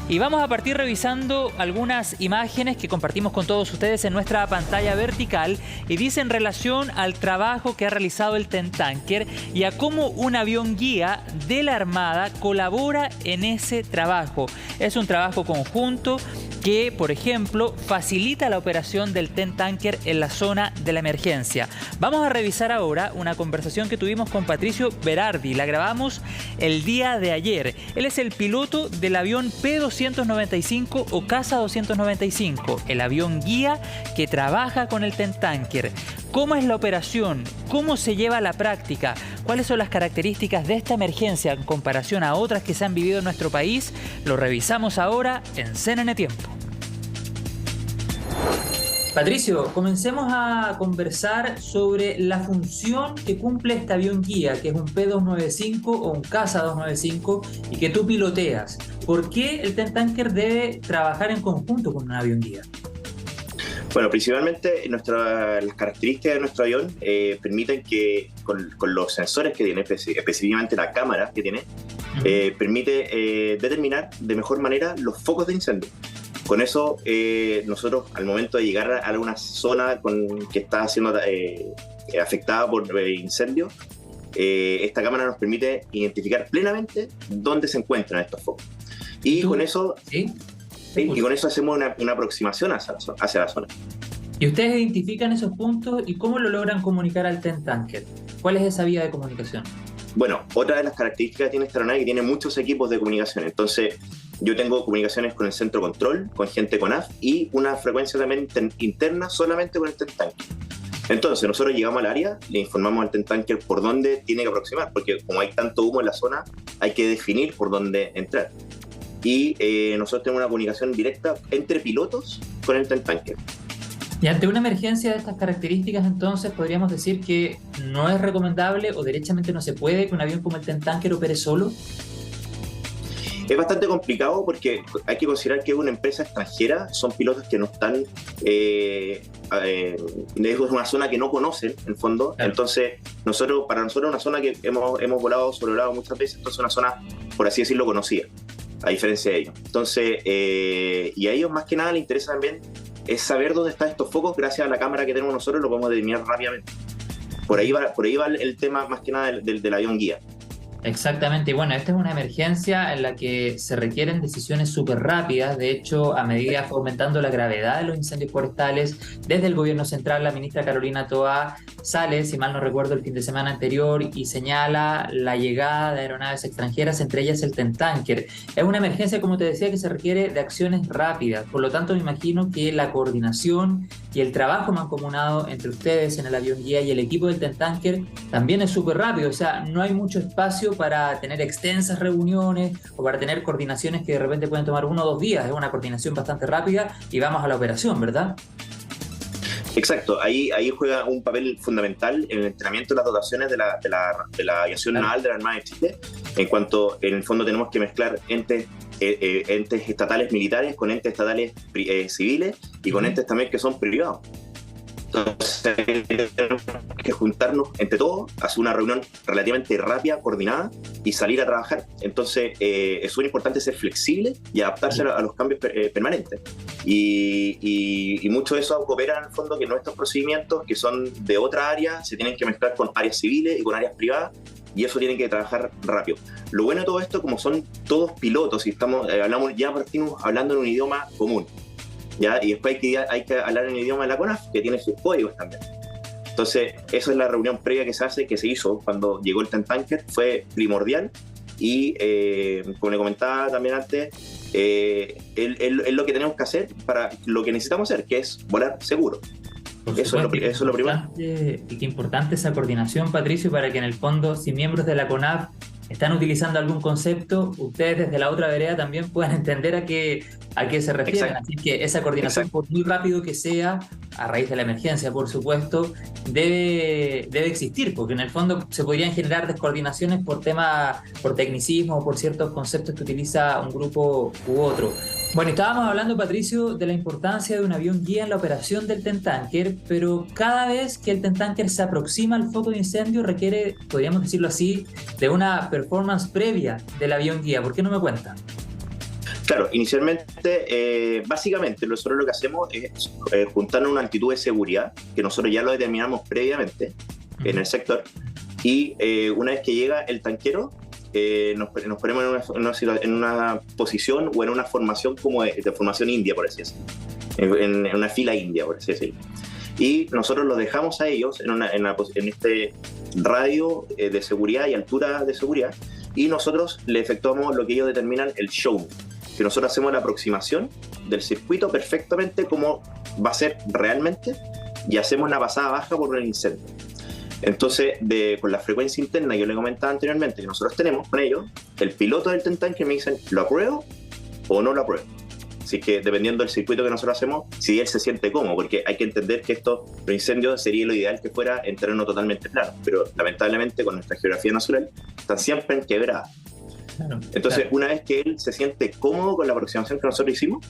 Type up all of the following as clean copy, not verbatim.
Y vamos a partir revisando algunas imágenes que compartimos con todos ustedes en nuestra pantalla vertical y dicen relación al trabajo que ha realizado el Tentanker y a cómo un avión guía de la Armada colabora en ese trabajo. Es un trabajo conjunto que, por ejemplo, facilita la operación del Tentanker en la zona de la emergencia. Vamos a revisar ahora una conversación que tuvimos con Patricio Berardi. La grabamos el día de ayer. Él es el piloto del avión P-295 o Casa 295, el avión guía que trabaja con el Tentanker. ¿Cómo es la operación? ¿Cómo se lleva a la práctica? ¿Cuáles son las características de esta emergencia en comparación a otras que se han vivido en nuestro país? Lo revisamos ahora en CNN Tiempo. Patricio, comencemos a conversar sobre la función que cumple este avión guía, que es un P-295 o un Casa 295 y que tú piloteas. ¿Por qué el Tentanker debe trabajar en conjunto con un avión guía? Bueno, principalmente las características de nuestro avión permiten que con los sensores que tiene, específicamente la cámara que tiene, permite determinar de mejor manera los focos de incendio. Con eso, nosotros al momento de llegar a una zona que está siendo afectada por incendio, esta cámara nos permite identificar plenamente dónde se encuentran estos focos. Y con eso... ¿Sí? Y con eso hacemos una aproximación hacia la zona. ¿Y ustedes identifican esos puntos y cómo lo logran comunicar al Tentanker? ¿Cuál es esa vía de comunicación? Bueno, otra de las características que tiene esta aeronave es que tiene muchos equipos de comunicación. Entonces, yo tengo comunicaciones con el centro control, con gente con AF y una frecuencia también interna solamente con el Tentanker. Entonces, nosotros llegamos al área, le informamos al Tentanker por dónde tiene que aproximar, porque como hay tanto humo en la zona, hay que definir por dónde entrar. Y nosotros tenemos una comunicación directa entre pilotos con el Tentanker. Y ante una emergencia de estas características, entonces, podríamos decir que no es recomendable o derechamente no se puede que un avión como el Tentanker opere solo. Es bastante complicado porque hay que considerar que es una empresa extranjera, son pilotos que no están, es una zona que no conocen, en fondo. Claro. Entonces, para nosotros es una zona que hemos sobrevolado muchas veces, entonces es una zona, por así decirlo, conocida, a diferencia de ellos. Entonces, y a ellos más que nada les interesa también es saber dónde están estos focos. Gracias a la cámara que tenemos nosotros lo podemos determinar rápidamente. Por ahí va el tema más que nada del avión guía. Exactamente, y bueno, esta es una emergencia en la que se requieren decisiones súper rápidas. De hecho, a medida que fue aumentando la gravedad de los incendios forestales, desde el gobierno central, la ministra Carolina Toá sale, si mal no recuerdo, el fin de semana anterior y señala la llegada de aeronaves extranjeras, entre ellas el Tentanker. Es una emergencia, como te decía, que se requiere de acciones rápidas. Por lo tanto, me imagino que la coordinación y el trabajo mancomunado entre ustedes en el avión guía y el equipo del Tentanker también es súper rápido. O sea, no hay mucho espacio para tener extensas reuniones o para tener coordinaciones que de repente pueden tomar 1 o 2 días. Es una coordinación bastante rápida y vamos a la operación, ¿verdad? Exacto, ahí juega un papel fundamental en el entrenamiento de las dotaciones de la aviación naval de la Armada de Chile, en cuanto en el fondo tenemos que mezclar entes estatales militares con entes estatales civiles y con entes también que son privados. Entonces tenemos que juntarnos entre todos, hacer una reunión relativamente rápida, coordinada y salir a trabajar. Entonces es muy importante ser flexible y adaptarse a los cambios permanentes. Y mucho de eso opera en el fondo que nuestros procedimientos, que son de otra área, se tienen que mezclar con áreas civiles y con áreas privadas, y eso tiene que trabajar rápido. Lo bueno de todo esto, como son todos pilotos y partimos hablando en un idioma común, ¿ya? Y después hay que hablar en el idioma de la CONAF, que tiene sus códigos también. Entonces, esa es la reunión previa que se hizo cuando llegó el Tentanker, fue primordial. Y como le comentaba también antes, es lo que tenemos que hacer para lo que necesitamos hacer, que es volar seguro. Eso es lo primero. Y qué importante esa coordinación, Patricio, para que en el fondo, si miembros de la CONAF están utilizando algún concepto, ustedes desde la otra vereda también puedan entender a qué se refieren. Exacto. Así que esa coordinación, por muy rápido que sea, a raíz de la emergencia, por supuesto, debe existir, porque en el fondo se podrían generar descoordinaciones por tecnicismo o por ciertos conceptos que utiliza un grupo u otro. Bueno, estábamos hablando, Patricio, de la importancia de un avión guía en la operación del Tentanker, pero cada vez que el Tentanker se aproxima al foco de incendio requiere, podríamos decirlo así, de una performance previa del avión guía. ¿Por qué no me cuentan? Claro, inicialmente, básicamente nosotros lo que hacemos es juntarnos una actitud de seguridad, que nosotros ya lo determinamos previamente en el sector, y una vez que llega el tanquero, nos ponemos en una posición o en una formación como de formación india, por así decirlo, en una fila india, por así decirlo. Y nosotros los dejamos a ellos en este radio de seguridad y altura de seguridad, y nosotros le efectuamos lo que ellos determinan el show, que nosotros hacemos la aproximación del circuito perfectamente como va a ser realmente, y hacemos la pasada baja por el incendio. Entonces, con la frecuencia interna que yo le comentaba anteriormente, que nosotros tenemos con ellos, el piloto del Tentanker me dicen, ¿lo apruebo o no lo apruebo? Así que dependiendo del circuito que nosotros hacemos, si él se siente cómodo, porque hay que entender que los incendios sería lo ideal que fuera en terreno totalmente plano, pero lamentablemente con nuestra geografía natural están siempre en quebrada. Claro, entonces, claro, una vez que él se siente cómodo con la aproximación que nosotros hicimos,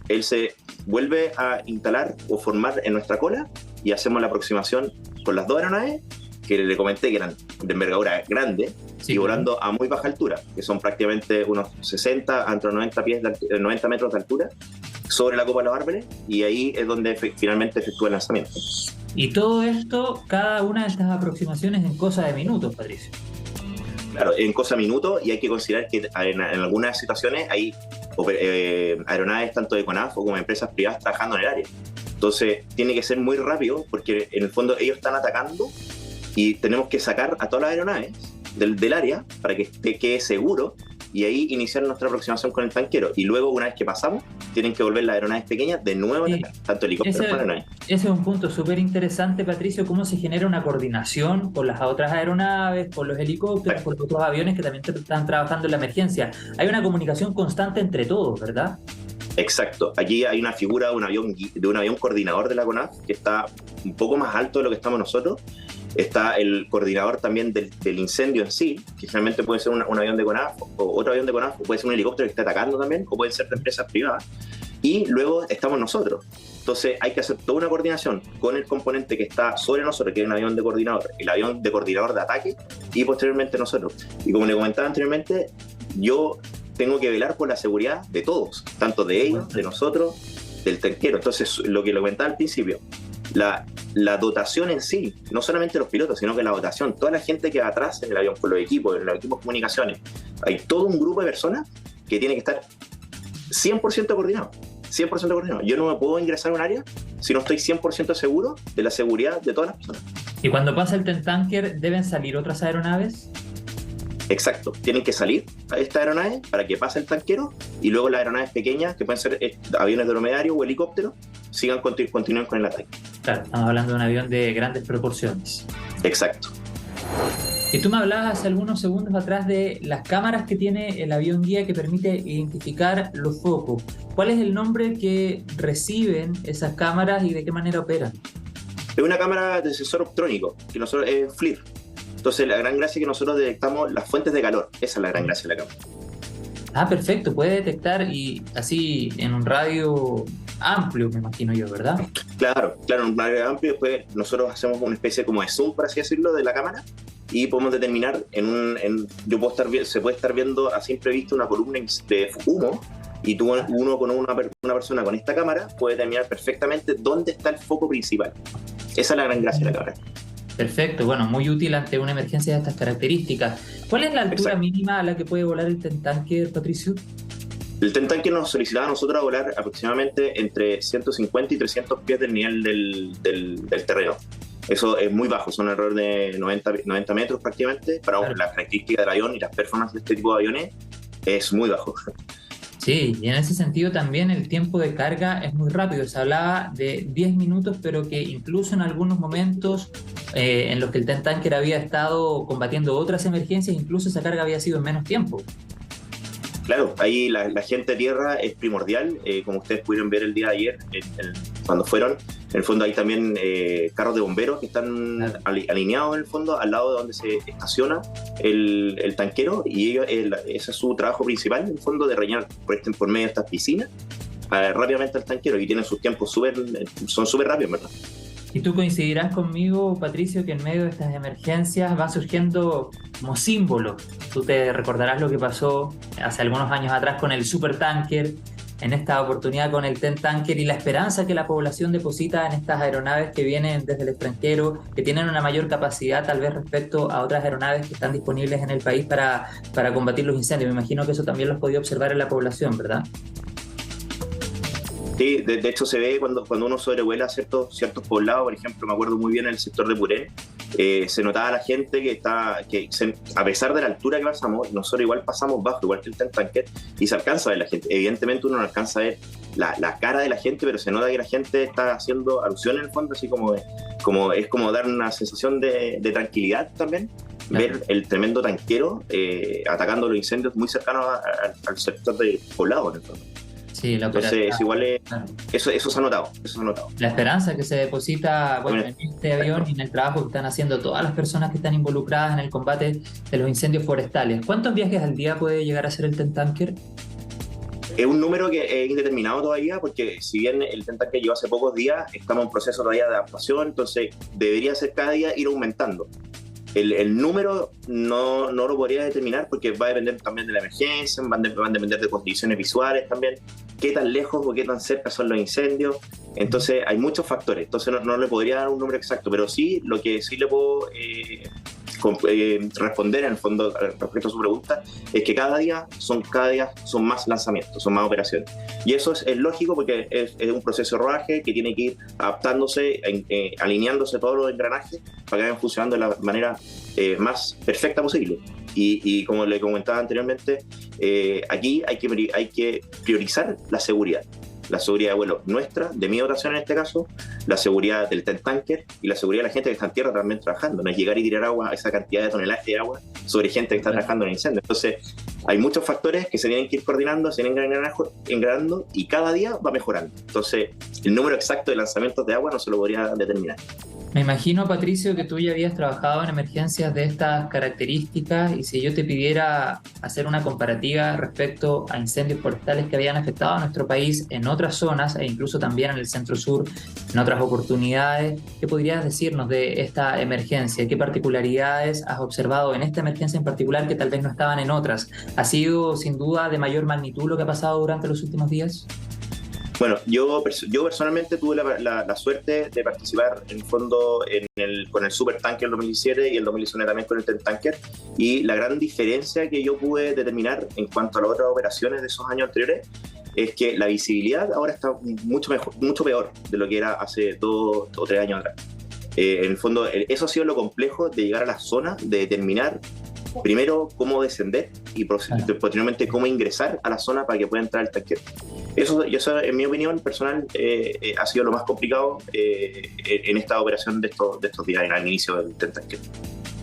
él se vuelve a instalar o formar en nuestra cola y hacemos la aproximación con las dos aeronaves que le comenté que eran de envergadura grande, sí, y volando a muy baja altura, que son prácticamente unos 60 a 90 metros de altura sobre la copa de los árboles, y ahí es donde finalmente efectúa el lanzamiento. Y todo esto, cada una de estas aproximaciones en cosa de minutos, Patricio. Claro, en cosa de minutos, y hay que considerar que en algunas situaciones hay aeronaves tanto de CONAF o como empresas privadas trabajando en el área. Entonces tiene que ser muy rápido, porque en el fondo ellos están atacando y tenemos que sacar a todas las aeronaves del área para que quede seguro, y ahí iniciar nuestra aproximación con el tanquero. Y luego, una vez que pasamos, tienen que volver las aeronaves pequeñas de nuevo, sí, tanto helicópteros como aeronaves. Ese es un punto súper interesante, Patricio, cómo se genera una coordinación con las otras aeronaves, con los helicópteros, con los otros aviones que también están trabajando en la emergencia. Hay una comunicación constante entre todos, ¿verdad? Exacto. Aquí hay una figura de un avión coordinador de la CONAF que está un poco más alto de lo que estamos nosotros. Está el coordinador también del incendio en sí, que generalmente puede ser un avión de CONAF o otro avión de CONAF, o puede ser un helicóptero que está atacando también, o pueden ser de empresas privadas. Y luego estamos nosotros. Entonces hay que hacer toda una coordinación con el componente que está sobre nosotros, que es un avión de coordinador, el avión de coordinador de ataque, y posteriormente nosotros. Y como le comentaba anteriormente, yo tengo que velar por la seguridad de todos, tanto de ellos, de nosotros, del tanquero. Entonces, lo que le comentaba al principio, la dotación en sí, no solamente los pilotos, sino que la dotación, toda la gente que va atrás en el avión, con los equipos de comunicaciones, hay todo un grupo de personas que tiene que estar 100% coordinado. 100% coordinado. Yo no me puedo ingresar a un área si no estoy 100% seguro de la seguridad de todas las personas. ¿Y cuando pasa el Tentanker, deben salir otras aeronaves? Exacto, tienen que salir a esta aeronave para que pase el tanquero, y luego las aeronaves pequeñas, que pueden ser aviones de dromedario o helicópteros, continúen con el ataque. Claro, estamos hablando de un avión de grandes proporciones. Exacto. Y tú me hablabas hace algunos segundos atrás de las cámaras que tiene el avión guía que permite identificar los focos. ¿Cuál es el nombre que reciben esas cámaras y de qué manera operan? Es una cámara de sensor optrónico, que nosotros es FLIR. Entonces, la gran gracia es que nosotros detectamos las fuentes de calor. Esa es la gran gracia de la cámara. Ah, perfecto. Puede detectar, y así en un radio amplio, me imagino yo, ¿verdad? Claro, en un radio amplio. Después nosotros hacemos una especie como de zoom, por así decirlo, de la cámara, y podemos determinar se puede estar viendo a simple vista una columna de humo, y una persona con esta cámara puede determinar perfectamente dónde está el foco principal. Esa es la gran gracia de la cámara. Perfecto, bueno, muy útil ante una emergencia de estas características. ¿Cuál es la altura mínima a la que puede volar el Tentanker, Patricio? El Tentanker nos solicitaba a nosotros a volar aproximadamente entre 150 y 300 pies del nivel del terreno. Eso es muy bajo, son alrededor de 90 metros prácticamente. Para las características del avión y las performances de este tipo de aviones, es muy bajo. Sí, y en ese sentido también el tiempo de carga es muy rápido. Se hablaba de 10 minutos, pero que incluso en algunos momentos en los que el Tentanker había estado combatiendo otras emergencias, incluso esa carga había sido en menos tiempo. Claro, ahí la gente de tierra es primordial, como ustedes pudieron ver el día de ayer cuando fueron. En el fondo hay también carros de bomberos que están alineados en el fondo al lado de donde se estaciona el tanquero, y ellos, ese es su trabajo principal, en el fondo, de rellenar por medio de estas piscinas rápidamente al tanquero, y tienen sus tiempos son súper rápidos, ¿verdad? Y tú coincidirás conmigo, Patricio, que en medio de estas emergencias van surgiendo como símbolos. Tú te recordarás lo que pasó hace algunos años atrás con el supertanker, en esta oportunidad con el TEN Tanker, y la esperanza que la población deposita en estas aeronaves que vienen desde el extranjero, que tienen una mayor capacidad tal vez respecto a otras aeronaves que están disponibles en el país para combatir los incendios. Me imagino que eso también lo has podido observar en la población, ¿verdad? Sí, de hecho se ve cuando uno sobrevuela ciertos poblados. Por ejemplo, me acuerdo muy bien en el sector de Purén, se notaba la gente a pesar de la altura que pasamos, nosotros igual pasamos bajo, igual que el tanque, y se alcanza a ver la gente. Evidentemente uno no alcanza a ver la cara de la gente, pero se nota que la gente está haciendo alusión en el fondo, así como es como dar una sensación de tranquilidad también. Claro. Ver el tremendo tanquero atacando los incendios muy cercanos al sector de poblado, en el fondo. Sí, entonces igual eso se ha notado, La esperanza que se deposita en este avión y en el trabajo que están haciendo todas las personas que están involucradas en el combate de los incendios forestales. ¿Cuántos viajes al día puede llegar a hacer el TEN Tanker? Es un número que es indeterminado todavía, porque si bien el TEN Tanker llegó hace pocos días, estamos en proceso todavía de adaptación, entonces debería ser cada día ir aumentando. El número no lo podría determinar, porque va a depender también de la emergencia, van a depender de condiciones visuales también, qué tan lejos o qué tan cerca son los incendios. Entonces hay muchos factores, entonces no le podría dar un número exacto, pero sí, lo que sí le puedo responder en el fondo respecto a su pregunta es que cada día son más lanzamientos, son más operaciones, y eso es lógico, porque es un proceso de rodaje que tiene que ir adaptándose, alineándose todos los engranajes para que vayan funcionando de la manera más perfecta posible. Y como le comentaba anteriormente, aquí hay que priorizar la seguridad de vuelo nuestra, de mi dotación en este caso, la seguridad del TEN Tanker y la seguridad de la gente que está en tierra también trabajando. No es llegar y tirar agua, esa cantidad de toneladas de agua sobre gente que está trabajando en el incendio. Entonces hay muchos factores que se tienen que ir coordinando, se tienen que ir engranando, y cada día va mejorando. Entonces el número exacto de lanzamientos de agua no se lo podría determinar. Me imagino, Patricio, que tú ya habías trabajado en emergencias de estas características, y si yo te pidiera hacer una comparativa respecto a incendios forestales que habían afectado a nuestro país en otras zonas e incluso también en el centro sur, en otras oportunidades, ¿qué podrías decirnos de esta emergencia? ¿Qué particularidades has observado en esta emergencia en particular que tal vez no estaban en otras? ¿Ha sido sin duda de mayor magnitud lo que ha pasado durante los últimos días? Bueno, yo personalmente tuve la suerte de participar en el fondo con el supertanker en 2017 y el 2019 también con el TEN Tanker, y la gran diferencia que yo pude determinar en cuanto a las otras operaciones de esos años anteriores es que la visibilidad ahora está mucho peor de lo que era hace 2 o 3 años atrás. En el fondo, eso ha sido lo complejo de llegar a la zona, de determinar primero cómo descender y posteriormente cómo ingresar a la zona para que pueda entrar el tanque. Eso, en mi opinión personal, ha sido lo más complicado en esta operación de estos días, al inicio del tanque.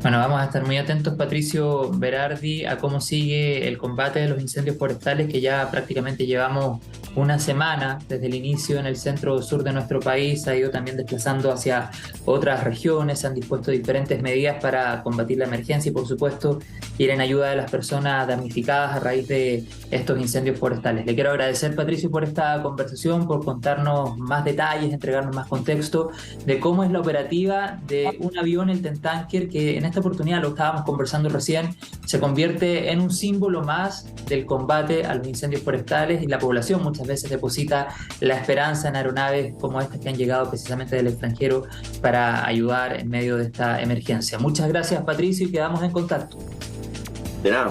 Bueno, vamos a estar muy atentos, Patricio Berardi, a cómo sigue el combate de los incendios forestales, que ya prácticamente llevamos una semana desde el inicio en el centro sur de nuestro país. Se ha ido también desplazando hacia otras regiones, se han dispuesto diferentes medidas para combatir la emergencia y, por supuesto, ir en ayuda de las personas damnificadas a raíz de estos incendios forestales. Le quiero agradecer, Patricio, por esta conversación, por contarnos más detalles, entregarnos más contexto de cómo es la operativa de un avión, el TEN Tanker, que en esta oportunidad, lo estábamos conversando recién, se convierte en un símbolo más del combate a los incendios forestales, y la población muchas veces deposita la esperanza en aeronaves como estas que han llegado precisamente del extranjero para ayudar en medio de esta emergencia. Muchas gracias, Patricio, y quedamos en contacto. De nada.